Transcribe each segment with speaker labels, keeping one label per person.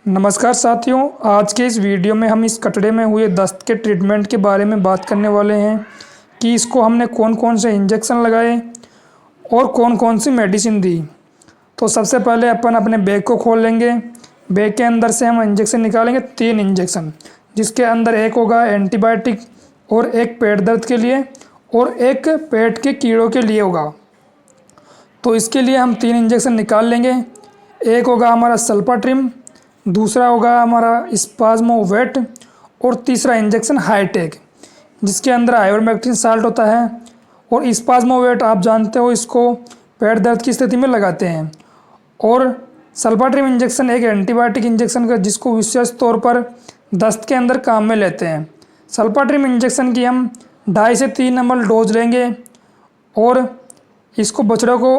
Speaker 1: नमस्कार साथियों, आज के इस वीडियो में हम इस कटड़े में हुए दस्त के ट्रीटमेंट के बारे में बात करने वाले हैं कि इसको हमने कौन कौन से इंजेक्शन लगाए और कौन कौन सी मेडिसिन दी। तो सबसे पहले अपन अपने बैग को खोल लेंगे। बैग के अंदर से हम इंजेक्शन निकालेंगे, 3 इंजेक्शन, जिसके अंदर एक होगा एंटीबायोटिक और एक पेट दर्द के लिए और एक पेट के कीड़ों के लिए होगा। तो इसके लिए हम 3 इंजेक्शन निकाल लेंगे। एक होगा हमारा सल्फाट्रिम, दूसरा होगा हमारा स्पाज्मोवेट और तीसरा इंजेक्शन हाईटेक, जिसके अंदर आइवरमेक्टिन साल्ट होता है। और स्पाज्मोवेट आप जानते हो, इसको पेट दर्द की स्थिति में लगाते हैं। और सल्फाट्रिम इंजेक्शन एक एंटीबायोटिक इंजेक्शन का, जिसको विशेष तौर पर दस्त के अंदर काम में लेते हैं। सल्फाट्रिम इंजेक्शन की हम 2.5 से 3 ml डोज लेंगे और इसको बछड़ों को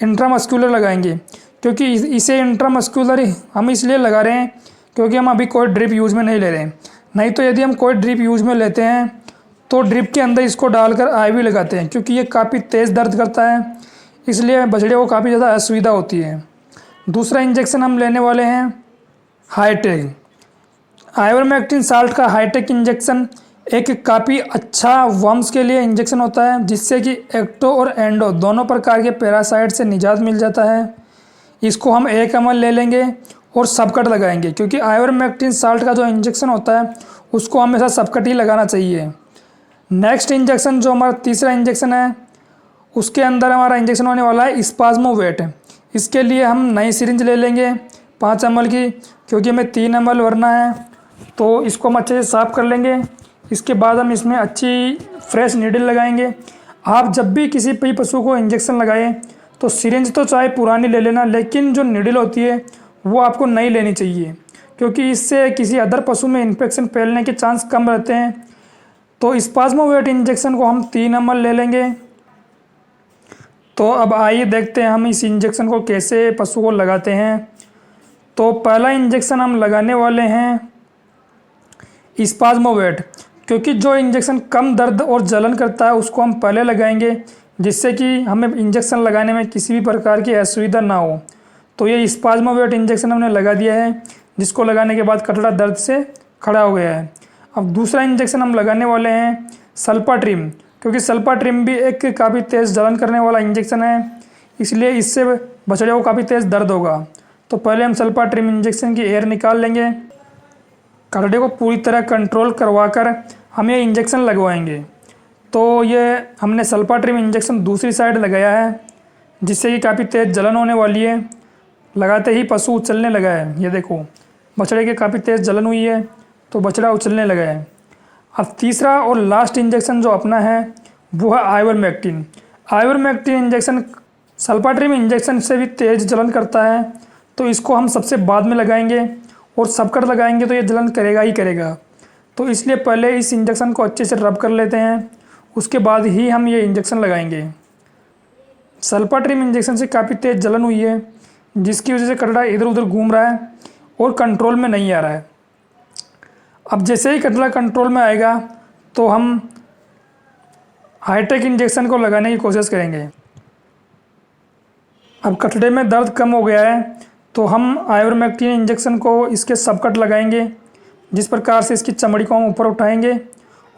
Speaker 1: इंट्रामस्कुलर लगाएंगे, क्योंकि इसे इंट्रामस्कुलर हम इसलिए लगा रहे हैं क्योंकि हम अभी कोई ड्रिप यूज़ में नहीं ले रहे हैं। नहीं तो यदि हम कोई ड्रिप यूज़ में लेते हैं तो ड्रिप के अंदर इसको डालकर IV लगाते हैं, क्योंकि ये काफ़ी तेज़ दर्द करता है, इसलिए बछड़े को काफ़ी ज़्यादा असुविधा होती है। दूसरा इंजेक्शन हम लेने वाले हैं हाईटेक। आइवरमेक्टिन साल्ट का हाईटेक इंजेक्शन एक काफ़ी अच्छा वर्म्स के लिए इंजेक्शन होता है, जिससे कि एक्टो और एंडो दोनों प्रकार के पैरासाइट से निजात मिल जाता है। इसको हम 1 ml ले लेंगे और सबकट लगाएंगे, क्योंकि आइवरमेक्टिन साल्ट का जो इंजेक्शन होता है उसको हमेशा सबकट ही लगाना चाहिए। नेक्स्ट इंजेक्शन जो हमारा तीसरा इंजेक्शन है, उसके अंदर हमारा इंजेक्शन होने वाला है स्पाज्मोवेट। इसके लिए हम नई सिरिंज ले लेंगे 5 ml की, क्योंकि हमें 3 ml भरना है। तो इसको हम अच्छे से साफ़ कर लेंगे। इसके बाद हम इसमें अच्छी फ्रेश नीडल लगाएंगे। आप जब भी किसी भी पशु को इंजेक्शन लगाएं तो सिरिंज तो चाहे पुरानी ले लेना, लेकिन जो नीडल होती है वो आपको नई लेनी चाहिए, क्योंकि इससे किसी अदर पशु में इन्फेक्शन फैलने के चांस कम रहते हैं। तो स्पाज्मोवेट इंजेक्शन को हम 3 ml ले लेंगे। तो अब आइए देखते हैं हम इस इंजेक्शन को कैसे पशु को लगाते हैं। तो पहला इंजेक्शन हम लगाने वाले हैं स्पाज्मोवेट, क्योंकि जो इंजेक्शन कम दर्द और जलन करता है उसको हम पहले लगाएंगे, जिससे कि हमें इंजेक्शन लगाने में किसी भी प्रकार की असुविधा ना हो। तो ये स्पाज्मोवेट इंजेक्शन हमने लगा दिया है, जिसको लगाने के बाद कटड़ा दर्द से खड़ा हो गया है। अब दूसरा इंजेक्शन हम लगाने वाले हैं सल्फाट्रिम, क्योंकि सल्फाट्रिम भी एक काफ़ी तेज़ जलन करने वाला इंजेक्शन है, इसलिए इससे बछड़े को काफ़ी तेज़ दर्द होगा। तो पहले हम सल्फाट्रिम इंजेक्शन की एयर निकाल लेंगे। कटड़े को पूरी तरह कंट्रोल करवा कर हम ये इंजेक्शन लगवाएंगे। तो ये हमने सल्फाट्रिम इंजेक्शन दूसरी साइड लगाया है, जिससे कि काफ़ी तेज़ जलन होने वाली है। लगाते ही पशु उछलने लगा है। ये देखो, बछड़े के काफ़ी तेज़ जलन हुई है, तो बछड़ा उछलने लगा है। अब तीसरा और लास्ट इंजेक्शन जो अपना है वो है आइवरमेक्टिन। आइवरमेक्टिन इंजेक्शन सल्फाट्रिम इंजेक्शन से भी तेज़ जलन करता है, तो इसको हम सबसे बाद में लगाएंगे और सबकट लगाएंगे तो ये जलन करेगा ही करेगा। तो इसलिए पहले इस इंजेक्शन को अच्छे से रब कर लेते हैं, उसके बाद ही हम ये इंजेक्शन लगाएंगे। सल्फाट्रिम इंजेक्शन से काफ़ी तेज़ जलन हुई है, जिसकी वजह से कटड़ा इधर उधर घूम रहा है और कंट्रोल में नहीं आ रहा है। अब जैसे ही कटड़ा कंट्रोल में आएगा तो हम हाईटेक इंजेक्शन को लगाने की कोशिश करेंगे। अब कटड़े में दर्द कम हो गया है, तो हम आइवरमेक्टिन इंजेक्शन को इसके सबकट लगाएंगे, जिस प्रकार से इसकी चमड़ी को हम ऊपर उठाएंगे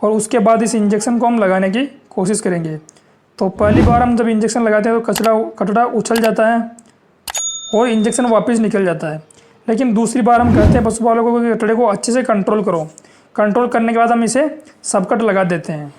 Speaker 1: और उसके बाद इस इंजेक्शन को हम लगाने की कोशिश करेंगे। तो पहली बार हम जब इंजेक्शन लगाते हैं तो कटड़ा उछल जाता है और इंजेक्शन वापस निकल जाता है। लेकिन दूसरी बार हम कहते हैं पशुपालकों को कि कटड़े को अच्छे से कंट्रोल करो। कंट्रोल करने के बाद हम इसे सबकट लगा देते हैं।